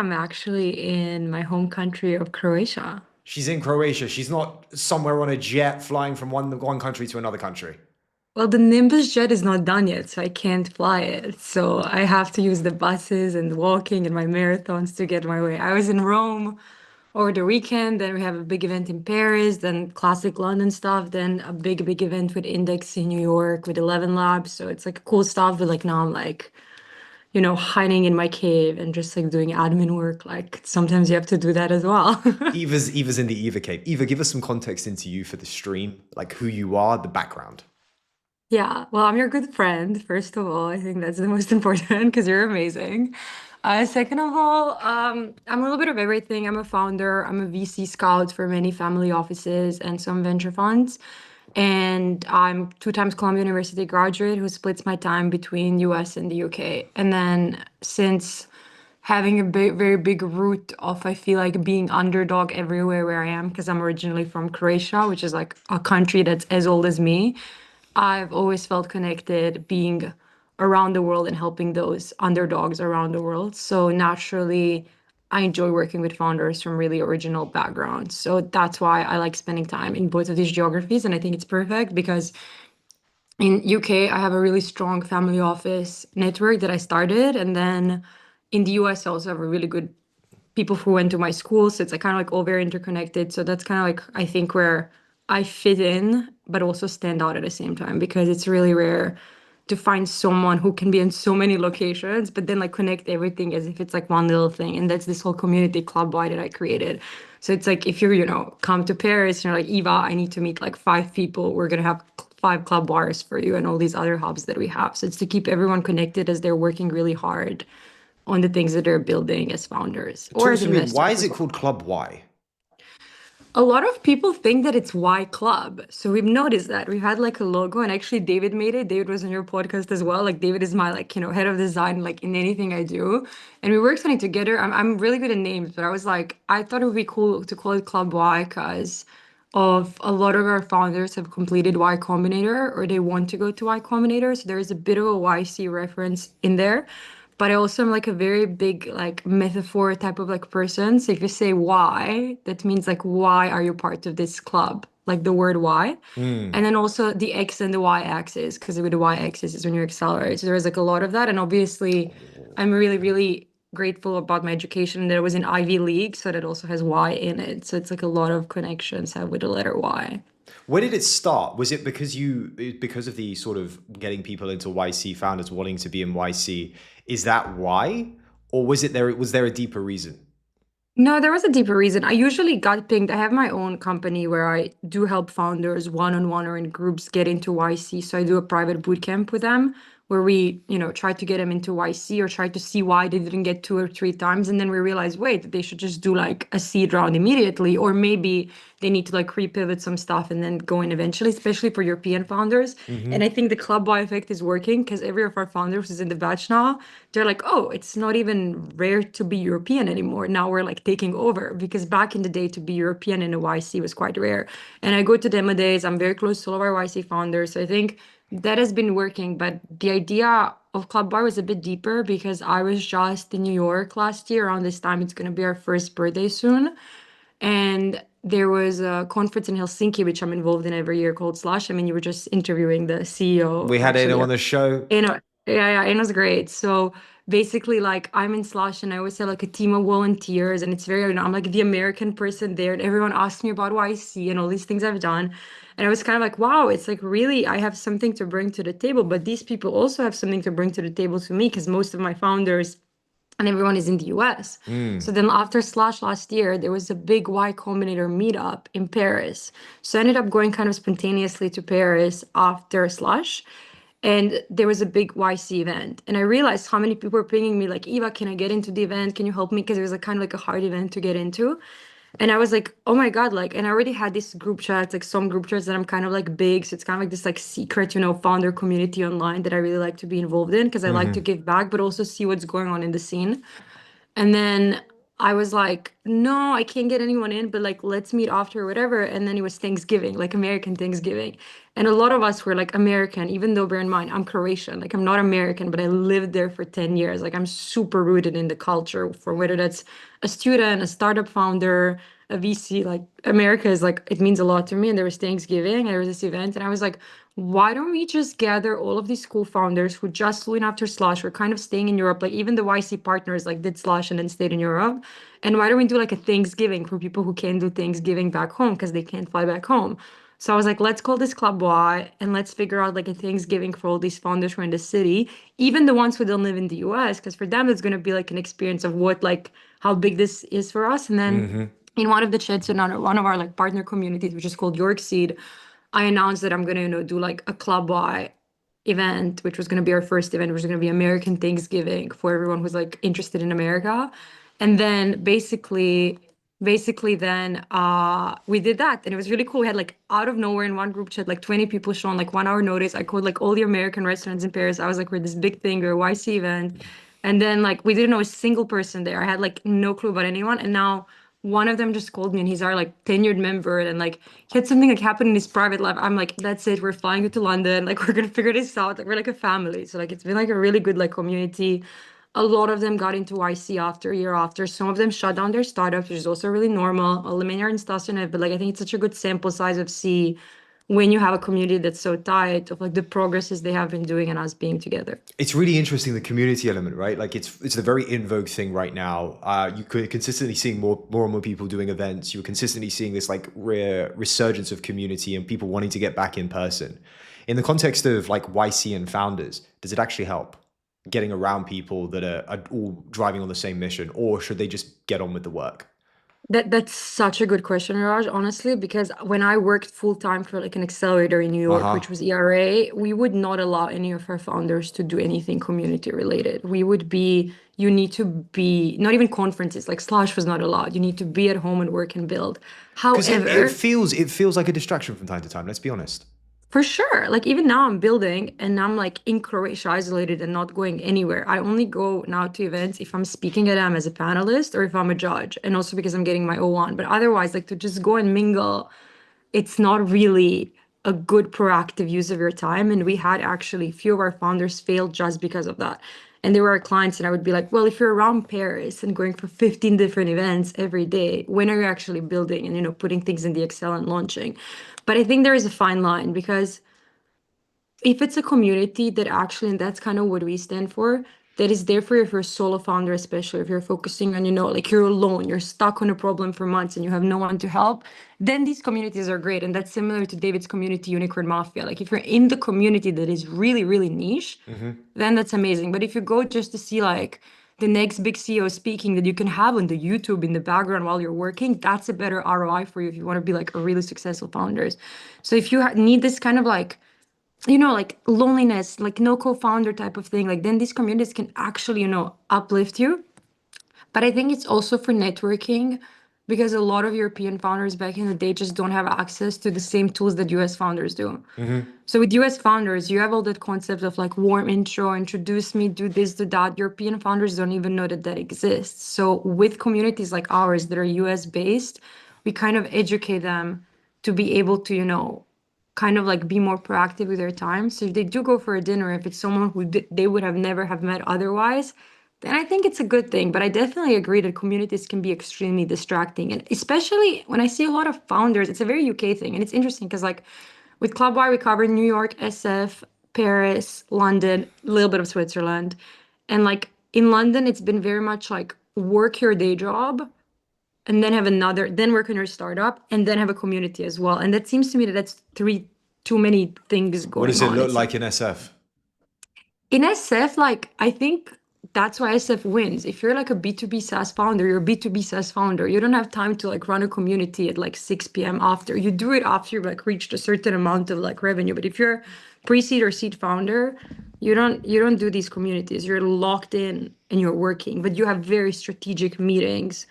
I'm actually in my home country of Croatia. She's in Croatia. She's not somewhere on a jet flying from one country to another country. Well, the Nimbus jet is not done yet, so I can't fly it. So I have to use the buses and walking and my marathons to get my way. I was in Rome over the weekend, then we have a big event in Paris, then classic London stuff, then a big event with Index in New York with 11 Labs. So it's like cool stuff, but like now I'm like, hiding in my cave and just like doing admin work. Like sometimes you have to do that as well. Eva's in the Eva cave. Eva, give us some context into you for the stream, like who you are, the background. Yeah, well, I'm your good friend, first of all. I think that's the most important because you're amazing. Second of all, I'm a little bit of everything. I'm a founder, I'm a VC scout for many family offices and some venture funds. And I'm two times Columbia University graduate who splits my time between US and the UK. And then since having a big, very big root of, I feel like being underdog everywhere where I am, because I'm originally from Croatia, which is like a country that's as old as me. I've always felt connected being around the world and helping those underdogs around the world. So naturally, I enjoy working with founders from really original backgrounds. So that's why I like spending time in both of these geographies. And I think it's perfect because in UK, I have a really strong family office network that I started. And then in the US, I also have a really good people who went to my school. So it's like kind of like all very interconnected. So that's kind of like I think where I fit in, but also stand out at the same time because it's really rare to find someone who can be in so many locations, but then like connect everything as if it's like one little thing. And that's this whole community club why that I created. So it's like if you're, come to Paris and you're like, Eva, I need to meet like five people. We're gonna have five club bars for you and all these other hubs that we have. So it's to keep everyone connected as they're working really hard on the things that they're building as founders or Talk as to me. Why investors is as it well. called Club Y? A lot of people think that it's Y Club. So we've noticed that. We've had like a logo and actually David made it. David was on your podcast as well. Like David is my like, head of design like in anything I do. And we worked on it together. I'm really good at names, but I was like, I thought it would be cool to call it Club Y because of a lot of our founders have completed Y Combinator or they want to go to Y Combinator. So there is a bit of a YC reference in there. But I also am like a very big like metaphor type of like person. So if you say why, that means like why are you part of this club? Like the word why. And Mm. then also the X and the Y axis, because with the Y axis is when you accelerate. So there's like a lot of that. And obviously I'm really, really grateful about my education that it was in Ivy League. So that also has Y in it. So it's like a lot of connections have with the letter Y. Where did it start? Was it because of the sort of getting people into YC founders wanting to be in YC? Is that why? Or was there a deeper reason? No, there was a deeper reason. I usually got pinged. I have my own company where I do help founders one-on-one or in groups get into YC. So I do a private boot camp with them where we, try to get them into YC or try to see why they didn't get two or three times. And then we realize, wait, they should just do like a seed round immediately, or maybe they need to like repivot some stuff and then go in eventually, especially for European founders. And I Hmm. think the club Y effect is working because every of our founders is in the batch now. They're like, oh, it's not even rare to be European anymore. Now we're like taking over because back in the day to be European in a YC was quite rare. And I go to demo days. I'm very close to all of our YC founders. So I think that has been working. But the idea of Club Bar was a bit deeper because I was just in New York last year around this time. It's going to be our first birthday soon. And there was a conference in Helsinki, which I'm involved in every year called Slash. I mean, you were just interviewing the CEO We had it actually. on the show. Yeah, it was great. So basically, like I'm in Slush and I always have like a team of volunteers, and it's very, I'm like the American person there, and everyone asks me about YC and all these things I've done. And I was kind of like, wow, it's like really, I have something to bring to the table, but these people also have something to bring to the table to me because most of my founders and everyone is in the US. So Mm. then after Slash last year, there was a big Y Combinator meetup in Paris. So I ended up going kind of spontaneously to Paris after Slash. And there was a big YC event. And I realized how many people were pinging me, like, Eva, can I get into the event? Can you help me? Because it was like kind of like a hard event to get into. And I was like, oh my God, like, and I already had this group chats, like some group chats that I'm kind of like big. So it's kind of like this like secret, founder community online that I really like to be involved in because I like to Hmm. give back, but also see what's going on in the scene. And then I was like, no, I can't get anyone in, but like, let's meet after or whatever. And then it was Thanksgiving, like American Thanksgiving. And a lot of us were like American, even though bear in mind, I'm Croatian. Like, I'm not American, but I lived there for 10 years. Like, I'm super rooted in the culture for whether that's a student, a startup founder, a VC. Like, America is like, it means a lot to me. And there was Thanksgiving, and there was this event. And I was like, why don't we just gather all of these cool founders who just flew in after Slush, were kind of staying in Europe, like even the YC partners like did Slush and then stayed in Europe. And why don't we do like a Thanksgiving for people who can't do Thanksgiving back home because they can't fly back home? So I was like, let's call this Club Y and let's figure out like a Thanksgiving for all these founders who are in the city, even the ones who don't live in the US, because for them it's gonna be like an experience of what like how big this is for us. And then Hmm. in one of the chats in one of our like partner communities, which is called York Seed, I announced that I'm gonna, do like a club wide event, which was gonna be our first event, which was gonna be American Thanksgiving for everyone who's like interested in America. And then basically then we did that and it was really cool. We had like out of nowhere in one group chat, like 20 people show on like 1 hour notice. I called like all the American restaurants in Paris. I was like, we're this big thing, we're a YC event. And then like we didn't know a single person there. I had like no clue about anyone. And now one of them just called me and he's our like tenured member and like he had something like happen in his private life. I'm like, that's it. We're flying you to London. Like we're gonna figure this out. Like we're like a family. So like it's been like a really good like community. A lot of them got into YC after year after. Some of them shut down their startups, which is also really normal. Eliminate and stuff in it. But like I think it's such a good sample size of see when you have a community that's so tight of like the progresses they have been doing and us being together. It's really interesting, the community element, right? Like it's a very in vogue thing right now. You could consistently seeing more and more people doing events. You're consistently seeing this like rare resurgence of community and people wanting to get back in person. In the context of like YC and founders, does it actually help getting around people that are all driving on the same mission, or should they just get on with the work? That's such a good question, Raj, honestly, because when I worked full time for like an accelerator in New Uh York, huh. which was ERA, we would not allow any of our founders to do anything community related. We would be, you need to be, not even conferences, like Slash was not allowed. You need to be at home and work and build. Because However, it feels like a distraction from time to time. Let's be honest. for sure. Like even now I'm building and I'm like in Croatia isolated and not going anywhere. I only go now to events if I'm speaking at them as a panelist or if I'm a judge and also because I'm getting my O1. But otherwise, like to just go and mingle, it's not really a good proactive use of your time. And we had actually few of our founders fail just because of that. And they were our clients, and I would be like, well, if you're around Paris and going for 15 different events every day, when are you actually building and putting things in the Excel and launching? But I think there is a fine line because if it's a community that actually, and that's kind of what we stand for, that is there for you if you're a solo founder, especially if you're focusing on, like you're alone, you're stuck on a problem for months and you have no one to help, then these communities are great. And that's similar to David's community, Unicorn Mafia. Like if you're in the community that is really, really niche, Hmm. then that's amazing. But if you go just to see like the next big CEO speaking that you can have on the YouTube in the background while you're working, that's a better ROI for you if you want to be like a really successful founders. So if you need this kind of like like loneliness, like no co-founder type of thing, like then these communities can actually, uplift you. But I think it's also for networking because a lot of European founders back in the day just don't have access to the same tools that US founders do. Hmm. So with US founders, you have all that concept of like warm intro, introduce me, do this, do that. European founders don't even know that that exists. So with communities like ours that are US based, we kind of educate them to be able to, kind of like be more proactive with their time. So if they do go for a dinner, if it's someone who they would have never have met otherwise, then I think it's a good thing. But I definitely agree that communities can be extremely distracting. And especially when I see a lot of founders, it's a very UK thing. And it's interesting because like with Club Y, we cover New York, SF, Paris, London, a little bit of Switzerland. And like in London, it's been very much like work your day job and then have another, then work on your startup and then have a community as well. And that seems to me that that's too many things What going does it on. look It's like in SF? in SF, like I think that's why SF wins. If you're like a B2B SaaS founder, you're a B2B SaaS founder. You don't have time to like run a community at like 6 p.m. after. You do it after you've like reached a certain amount of like revenue. But if you're pre-seed or seed founder, you don't do these communities. You're locked in and you're working, but you have very strategic meetings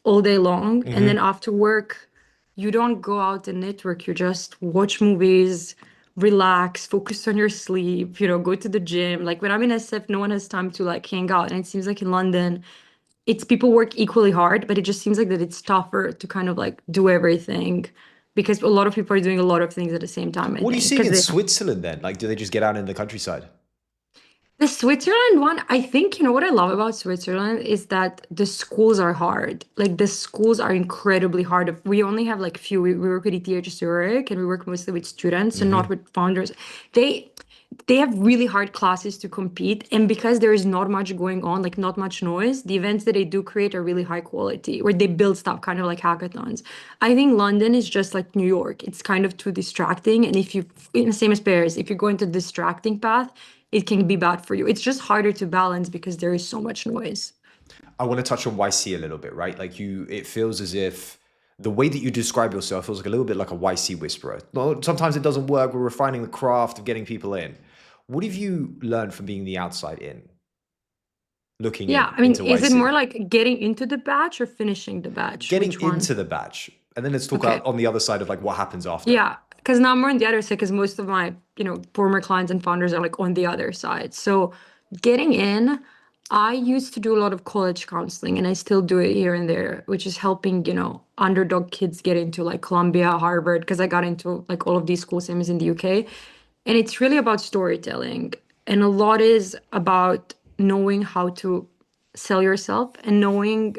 all day long. And then Hmm. after work, you don't go out and network. You just watch movies, relax, focus on your sleep, go to the gym. Like when I'm in SF, no one has time to like hang out. And it seems like in London, it's people work equally hard, but it just seems like that it's tougher to kind of like do everything because a lot of people are doing a lot of things at the same time, I What are you think. seeing Because in they Switzerland then? Like, do they just get out in the countryside? the Switzerland one, I think, you know what I love about Switzerland is that the schools are hard. Like the schools are incredibly hard. We only have like few. We work with ETH Zurich and we work mostly with students and not Hmm. with founders. They they have really hard classes to compete, and because there is not much going on, like not much noise, the events that they do create are really high quality, where they build stuff kind of like hackathons. I think London is just like New York. It's kind of too distracting, and if you, in the same as Paris, if you go into the distracting path, it can be bad for you. It's just harder to balance because there is so much noise. I want to touch on YC a little bit, right? Like it feels as if the way that you describe yourself feels like a little bit like a YC whisperer. No, sometimes it doesn't work. We're refining the craft of getting people in. What have you learned from being the outside in, looking Yeah, in I mean, into is it more YC? like getting into the batch or finishing the batch? Getting Which one? into the batch, and then let's talk Okay. out on the other side of like what happens after. Yeah, because now I'm more on the other side because most of my, former clients and founders are like on the other side. So getting in, I used to do a lot of college counseling and I still do it here and there, which is helping, underdog kids get into like Columbia, Harvard, because I got into like all of these schools, same as in the UK. And it's really about storytelling. And a lot is about knowing how to sell yourself and knowing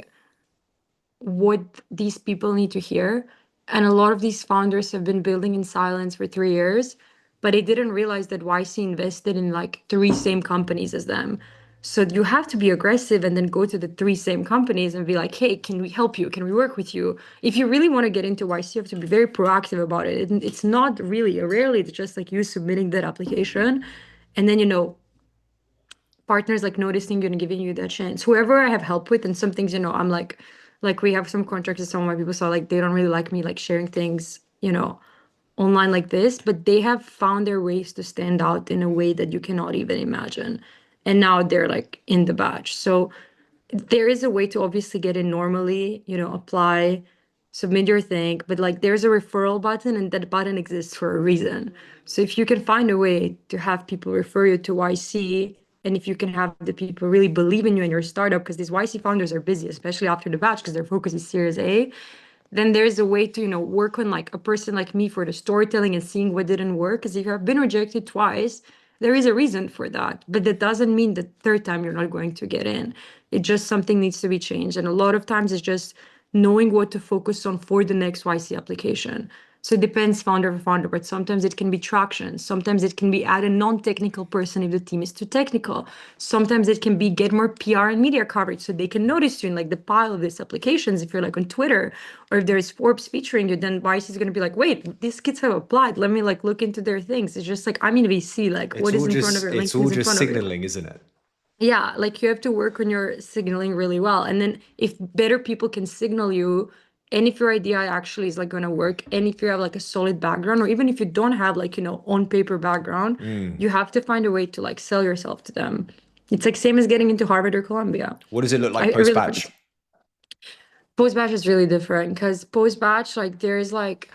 what these people need to hear. And a lot of these founders have been building in silence for 3 years, but they didn't realize that YC invested in like three same companies as them. So you have to be aggressive and then go to the three same companies and be like, hey, can we help you? Can we work with you? If you really want to get into YC, you have to be very proactive about it. It's not really, rarely, it's just like you submitting that application. And then, partners like noticing you and giving you that chance. Whoever I have help with, and some things, I'm like we have some contracts with some of my people, so like they don't really like me like sharing things, online like this, but they have found their ways to stand out in a way that you cannot even imagine. And now they're like in the batch. So there is a way to obviously get in normally, apply, submit your thing, but like there's a referral button and that button exists for a reason. So if you can find a way to have people refer you to YC, and if you can have the people really believe in you and your startup, because these YC founders are busy, especially after the batch, because their focus is Series A, then there's a way to, work on like a person like me for the storytelling and seeing what didn't work. Because if you have been rejected twice, there is a reason for that. But that doesn't mean the third time you're not going to get in. It just something needs to be changed. And a lot of times it's just knowing what to focus on for the next YC application. So it depends founder for founder, but sometimes it can be traction. Sometimes it can be add a non-technical person if the team is too technical. Sometimes it can be get more PR and media coverage so they can notice you in like the pile of these applications. If you're like on Twitter or if there's Forbes featuring you, then Vice is gonna be like, wait, these kids have applied. Let me like look into their things. It's just like I'm in VC, like what is in front of your It's LinkedIn all is in just front of you. signaling, isn't it? Yeah, like you have to work on your signaling really well. And then if better people can signal you, and if your idea actually is like gonna work, and if you have like a solid background, or even if you don't have like, on paper background, Mm. you have to find a way to like sell yourself to them. It's like same as getting into Harvard or Columbia. What does it look I like it post really batch? depends. Post batch is really different because post batch, like there's like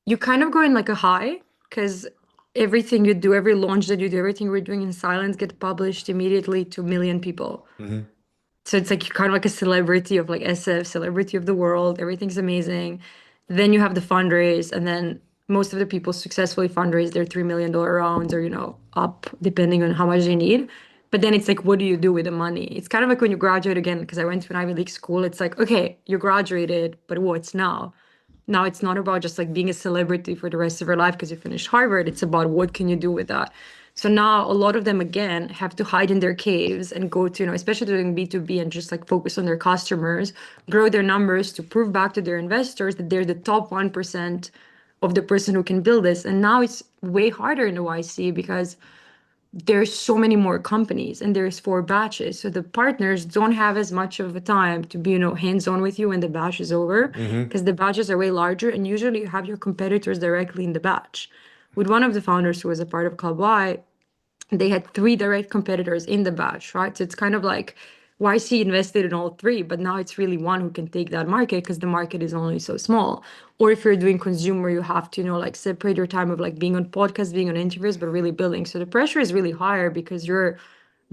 you kind of go in like a high because everything you do, every launch that you do, everything we're doing in silence get published immediately to a million people. Hmm. So it's like you're kind of like a celebrity of like SF, celebrity of the world. Everything's amazing. Then you have the fundraise, and then most of the people successfully fundraise their $3 million rounds or, up depending on how much they need. But then it's like, what do you do with the money? It's kind of like when you graduate again, because I went to an Ivy League school. It's like, okay, you graduated, but what's now? Now it's not about just like being a celebrity for the rest of your life because you finished Harvard. It's about what can you do with that. So now a lot of them again have to hide in their caves and go to, especially doing B2B and just like focus on their customers, grow their numbers to prove back to their investors that they're the top 1% of the person who can build this. And now it's way harder in the YC because there's so many more companies and there's four batches. So the partners don't have as much of a time to be, hands-on with you when the batch is over Hmm. because the batches are way larger and usually you have your competitors directly in the batch. With one of the founders who was a part of Club Y, they had three direct competitors in the batch, right? So it's kind of like YC invested in all three, but now it's really one who can take that market because the market is only so small. Or if you're doing consumer, you have to, like separate your time of like being on podcasts, being on interviews, but really building. So the pressure is really higher because you're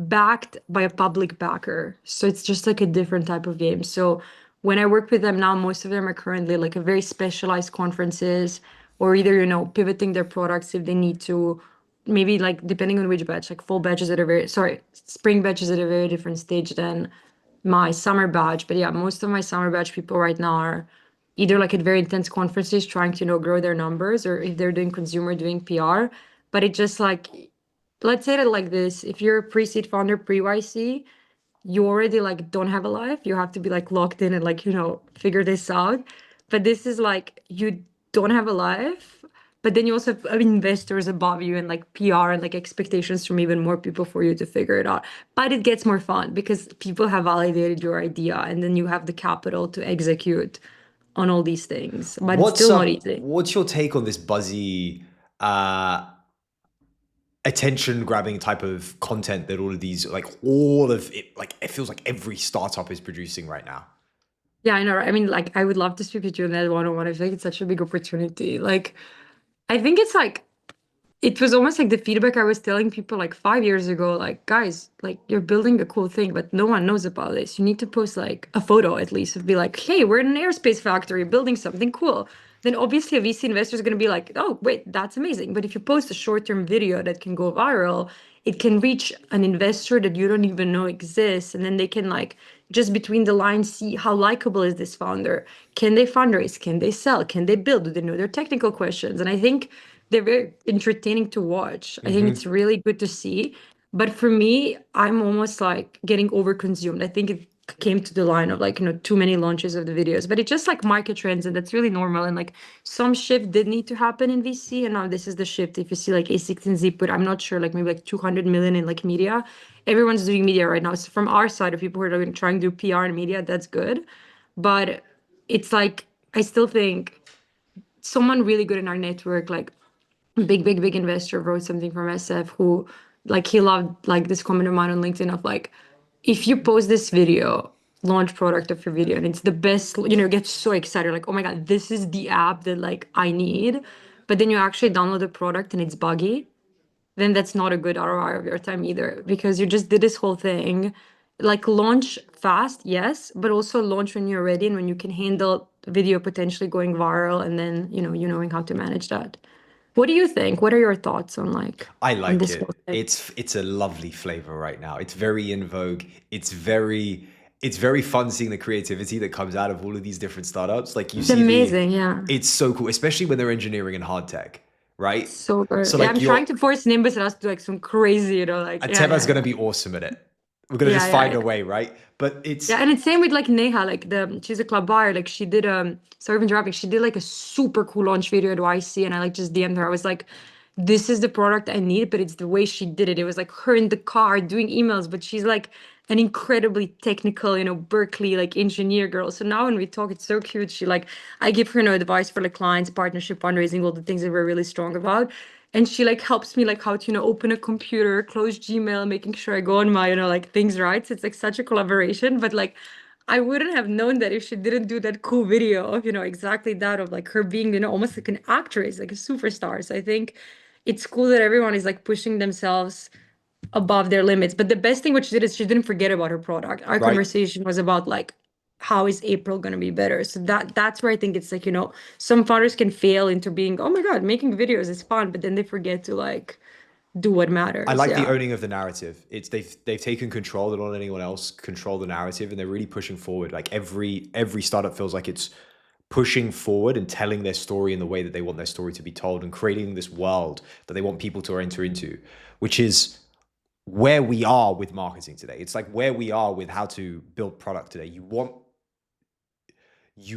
backed by a public backer. So it's just like a different type of game. So when I work with them now, most of them are currently like a very specialized conferences or either, pivoting their products if they need to. Maybe like depending on which batch, like fall batches at a very, sorry, spring batches at a very different stage than my summer batch. But yeah, most of my summer batch people right now are either like at very intense conferences trying to, grow their numbers, or if they're doing consumer, doing PR. But it just like, let's say that like this, if you're a pre-seed founder, pre-YC, you already like don't have a life. You have to be like locked in and like, figure this out. But this is like you don't have a life, but then you also have investors above you and like PR and like expectations from even more people for you to figure it out. But it gets more fun because people have validated your idea and then you have the capital to execute on all these things. But it's still not easy. What's your take on this buzzy uh attention grabbing type of content that all of it, like it feels like every startup is producing right now? Yeah, I know, right? I mean, like, I would love to speak with you on that one-on-one. I feel like it's such a big opportunity. Like, I think it's like it was almost like the feedback I was telling people like 5 years ago, like, guys, like you're building a cool thing, but no one knows about this. You need to post like a photo at least of be like, hey, we're in an aerospace factory building something cool. Then obviously a VC investor is going to be like, oh, wait, that's amazing. But if you post a short-term video that can go viral, it can reach an investor that you don't even know exists. And then they can like just between the lines see how likable is this founder? Can they fundraise? Can they sell? Can they build? Do they know their technical questions? And I think they're very entertaining to watch. I think it's really good to see. But for me, I'm almost like getting overconsumed. I think it came to the line of like, too many launches of the videos. But it's just like market trends, and that's really normal. And like some shift did need to happen in VC, and now this is the shift. If you see like A16Z put, I'm not sure, like maybe like 200 million in like media. Everyone's doing media right now. So from our side of people who are like, trying to do PR and media, that's good. But it's like I still think someone really good in our network, like big investor wrote something from SF who like he loved like this comment of mine on LinkedIn of like if you post this video, launch product of your video and it's the best, get so excited like, oh my God, this is the app that like I need. But then you actually download the product and it's buggy, then that's not a good ROI of your time either because you just did this whole thing. Like launch fast, yes, but also launch when you're ready and when you can handle video potentially going viral and then, you knowing how to manage that. What do you think? What are your thoughts on like I on like this whole it. thing? It's a lovely flavor right now. It's very in vogue. It's very fun seeing the creativity that comes out of all of these different startups. Like you It's see amazing, yeah. it's so cool, especially when they're engineering and hard tech, right? So good. So Yeah, like I'm trying your to force Nimbus and us to do like some crazy, like Teva's gonna be awesome at it. We're gonna yeah, just yeah, find yeah. a way, right? But it's Yeah, and it's same with like Neha, like she's a club buyer. Like she did sorry for interrupting, she did like a super cool launch video at YC and I like just DM'd her. I was like, this is the product I need, but it's the way she did it. It was like her in the car doing emails, but she's like an incredibly technical, Berkeley like engineer girl. So now when we talk, it's so cute. She like I give her advice for like clients, partnership, fundraising, all the things that we're really strong about. And she like helps me like how to, open a computer, close Gmail, making sure I go on my, like things right. So it's like such a collaboration. But like I wouldn't have known that if she didn't do that cool video of, exactly that of like her being, almost like an actress, like a superstar. So I think it's cool that everyone is like pushing themselves above their limits. But the best thing what she did is she didn't forget about her product. Our right. conversation was about like how is April going to be better? So that's where I think it's like, some founders can fail into being, oh my God, making videos is fun, but then they forget to like do what I matters. like the Yeah. owning of the narrative. It's they've taken control. They don't let anyone else control the narrative, and they're really pushing forward. Like every startup feels like it's pushing forward and telling their story in the way that they want their story to be told, and creating this world that they want people to enter into, which is where we are with marketing today. It's like where we are with how to build product today. You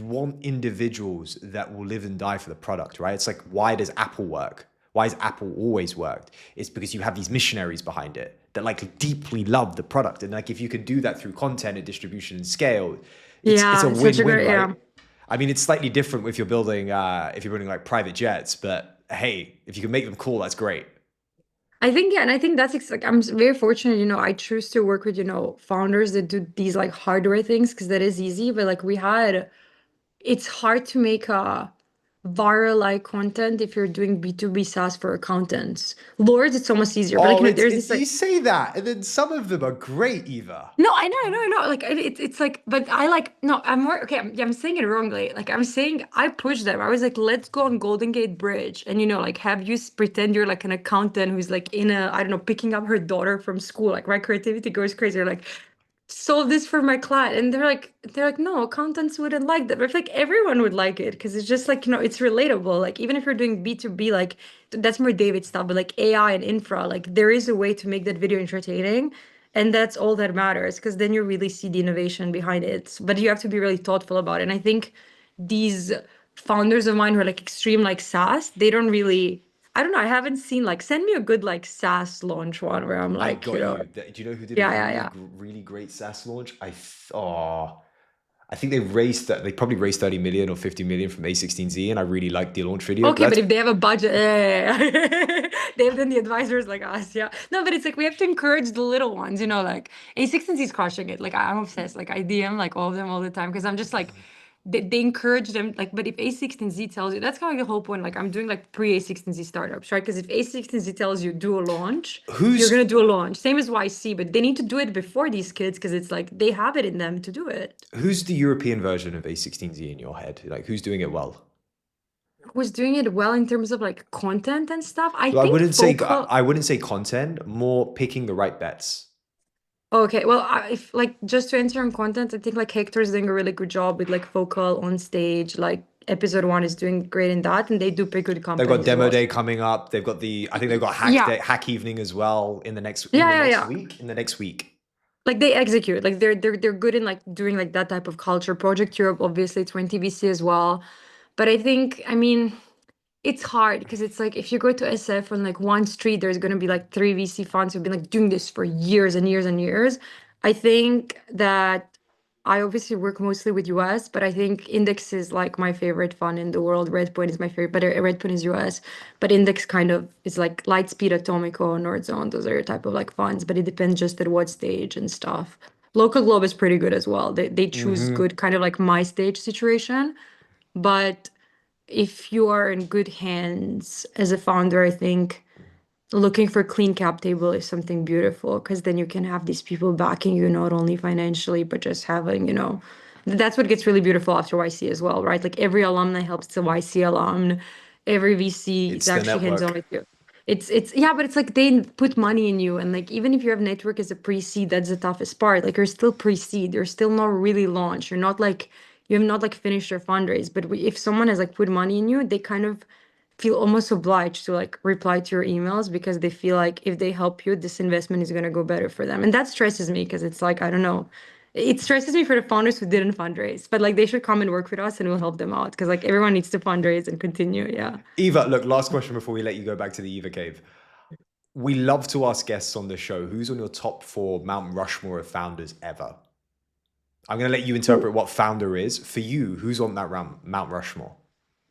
want individuals that will live and die for the product, right? It's like, why does Apple work? Why has Apple always worked? It's because you have these missionaries behind it that like deeply love the product. And like if you can do that through content and distribution and scale, it's a Yeah, such a win-win, great, right? yeah. I mean, it's slightly different if you're building like private jets, but hey, if you can make them cool, that's great. I think, yeah, and I think that's like I'm very fortunate, I choose to work with, founders that do these like hardware things because that is easy. But like it's hard to make a viral-like content if you're doing B2B SaaS for accountants. Lords, it's almost easier. But like, Oh, there's this it's like you say that, and then some of them are great, Eva. no, I know. Like it's like, but I like no. I'm more okay. I'm saying it wrongly. Like I'm saying, I pushed them. I was like, let's go on Golden Gate Bridge, and like have you pretend you're like an accountant who's like in a I don't know picking up her daughter from school. Like my creativity goes crazy. You're like, solve this for my client, and they're like, no, accountants wouldn't like that. But I feel like everyone would like it because it's just like it's relatable. Like even if you're doing B2B, like that's more David stuff. But like AI and infra, like there is a way to make that video entertaining. And that's all that matters because then you really see the innovation behind it. But you have to be really thoughtful about it. And I think these founders of mine who are like extreme like SaaS, they don't really, I don't know, I haven't seen like send me a good like SaaS launch one where I'm I like, got you. Do you know who did a yeah, yeah, yeah. really great SaaS launch? I think they probably raised 30 million or 50 million from A16Z, and I really liked the launch video. But Okay, but that's if they have a budget, they have then the advisors like us, yeah. No, but it's like we have to encourage the little ones, like A16Z is crushing it. Like I'm obsessed. Like I DM like all of them all the time because I'm just like they encourage them. Like, but if A16Z tells you, that's kind of like the whole point. Like I'm doing like pre-A16Z startups, right? Because if A16Z tells you do a launch, you're who's gonna do a launch. Same as YC, but they need to do it before these kids because it's like they have it in them to do it. who's the European version of A16Z in your head? Like who's doing it well? Was doing it well in terms of like content and stuff. I So I think wouldn't say Focal. I wouldn't say content, more picking the right bets. Okay, well, if like just to answer on content, I think like Hector is doing a really good job with like Focal on stage. Like episode one is doing great in that, and they do pick good They've got companies as demo well. day coming up. They've got I think they've got hack Yeah, day, hack evening as well in yeah, the yeah, next yeah. week. In the next week. Like they execute. Like they're good in like doing like that type of culture. Project Europe, obviously, 20 VC as well. But I think, I mean, it's hard because it's like if you go to SF on like one street, there's going to be like three VC funds who've been like doing this for years and years and years. I think that I obviously work mostly with US, but I think Index is like my favorite fund in the world. Redpoint is my favorite, but Redpoint is US. But Index kind of is like Lightspeed, Atomico, Nordzone. Those are your type of like funds, but it depends just at what stage and stuff. Local Globe is pretty good as well. They choose Hmm. good kind of like my stage situation. But if you are in good hands as a founder, I think looking for clean cap table is something beautiful because then you can have these people backing you not only financially but just having, that's what gets really beautiful after YC as well, right? Like every alumni helps the YC alum, every VC is It's the actually hands-on network. with you. It's yeah, but it's like they put money in you and like even if you have network as a pre-seed, that's the toughest part. Like you're still pre-seed, you're still not really launched. You're not like you have not like finished your fundraise. But if someone has like put money in you, they kind of feel almost obliged to like reply to your emails because they feel like if they help you, this investment is going to go better for them. And that stresses me because it's like, I don't know. It stresses me for the founders who didn't fundraise, but like they should come and work with us and we'll help them out because like everyone needs to fundraise and continue. Yeah. Eva, look, last question before we let you go back to the Eva cave. We love to ask guests on the show who's on your top four Mount Rushmore of founders ever. I'm going to let you interpret what founder is. For you, who's on that Mount Rushmore?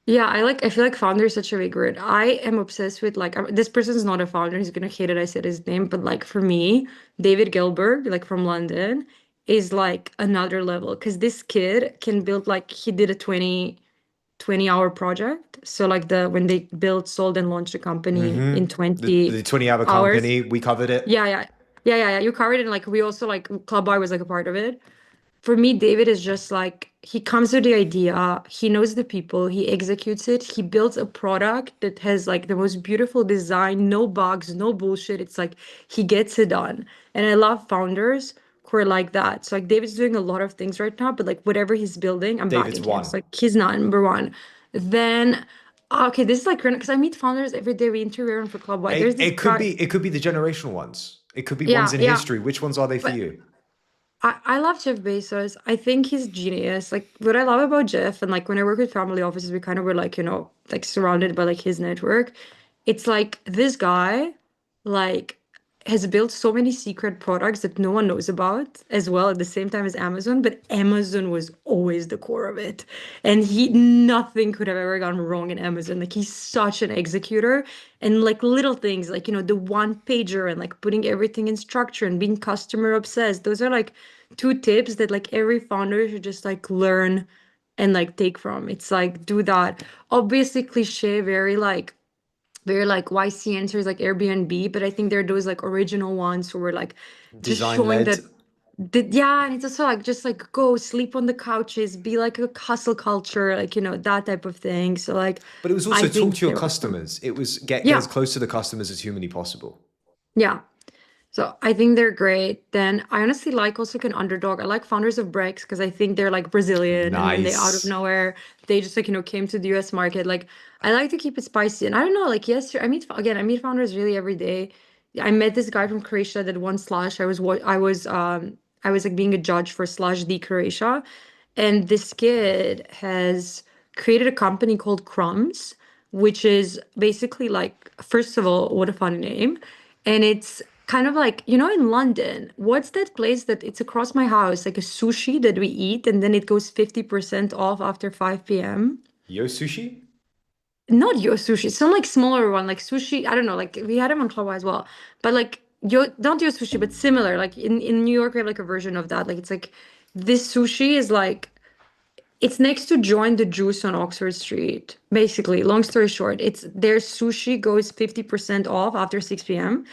Yeah, I feel like founder is such a big word. I am obsessed with like this person's not a founder. He's gonna hate it. I said his name, but like for me, David Gilbert, like from London, is like another level because this kid can build like he did a 20 hour project. So like when they built, sold, and launched the company Hmm. in 20 The 20-hour hours. company, we covered it. Yeah, yeah. Yeah. You covered it. And like we also like Club Eye was like a part of it. For me, David is just like he comes with the idea, he knows the people, he executes it, he builds a product that has like the most beautiful design, no bugs, no bullshit. It's like he gets it done. And I love founders who are like that. So like David's doing a lot of things right now, but like whatever he's building, I'm David's backing him. one. So like he's not number one. Then okay, this is like because I meet founders every day. We interview them for Club White. There's this guy. It could be the generational ones. It could be ones Yeah, in yeah. history. Which ones are they for But you? I love Jeff Bezos. I think he's genius. Like what I love about Jeff and like when I work with family offices, we kind of were like, like surrounded by like his network. It's like this guy like has built so many secret products that no one knows about as well at the same time as Amazon, but Amazon was always the core of it. And nothing could have ever gone wrong in Amazon. Like he's such an executor and like little things like, the one pager and like putting everything in structure and being customer obsessed. Those are like two tips that like every founder should just like learn and like take from. It's like do that. Obviously cliche, very like YC answers like Airbnb, but I think there are those like original ones who were like just Design showing led. that yeah, and it's also like just like go sleep on the couches, be like a hustle culture, like that type of thing. So like But it was I also talk think to your they're awesome. customers. It was get as Yeah, close to the customers as humanly possible. yeah. So I think they're great. Then I honestly like also like an underdog. I like founders of Brex because I think they're like Brazilian and then they out of Nice. nowhere they just like came to the US market. Like I like to keep it spicy. And I don't know, like yes, I meet founders really every day. I met this guy from Croatia that won Slash. I was like being a judge for Slash D Croatia. And this kid has created a company called Crumbs, which is basically like, first of all, what a funny name. And it's kind of like, in London, what's that place that it's across my house, like a sushi that we eat and then it goes 50% off after 5 p.m.? Yo sushi? Not Yo Sushi, some like smaller one, like sushi. I don't know, like we had them on Club as well. But like not Yo Sushi, but similar. Like in New York, we have like a version of that. Like it's like this sushi is like it's next to Join the Juice on Oxford Street. Basically, long story short, it's their sushi goes 50% off after 6 p.m.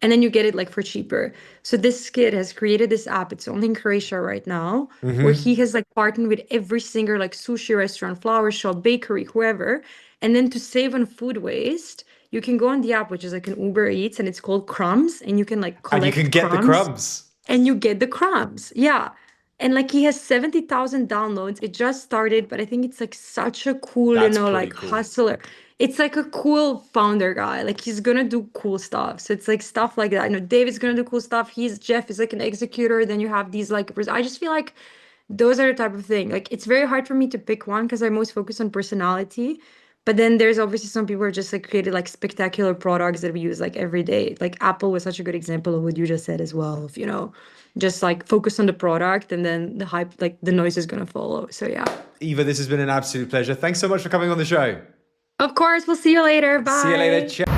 and then you get it like for cheaper. So this kid has created this app. It's only in Croatia right now, where he Mm-hmm. has like partnered with every single like sushi restaurant, flower shop, bakery, whoever. And then to save on food waste, you can go on the app, which is like an Uber Eats, and it's called Crumbs, and you can like And you can collect get the crumbs crumbs. and you get the crumbs. Yeah. And like he has 70,000 downloads. It just started, but I think it's like such a cool, That's pretty like cool. hustler. It's like a cool founder guy. Like he's gonna do cool stuff. So it's like stuff like that. David's gonna do cool stuff. Jeff is like an executor. Then you have these like I just feel like those are the type of thing. Like it's very hard for me to pick one because I most focus on personality. But then there's obviously some people who are just like created like spectacular products that we use like every day. Like Apple was such a good example of what you just said as well. Of, just like focus on the product and then the hype, like the noise is gonna follow. So yeah. Eva, this has been an absolute pleasure. Thanks so much for coming on the show. Of course, we'll see you later. See you later. Bye. Ciao.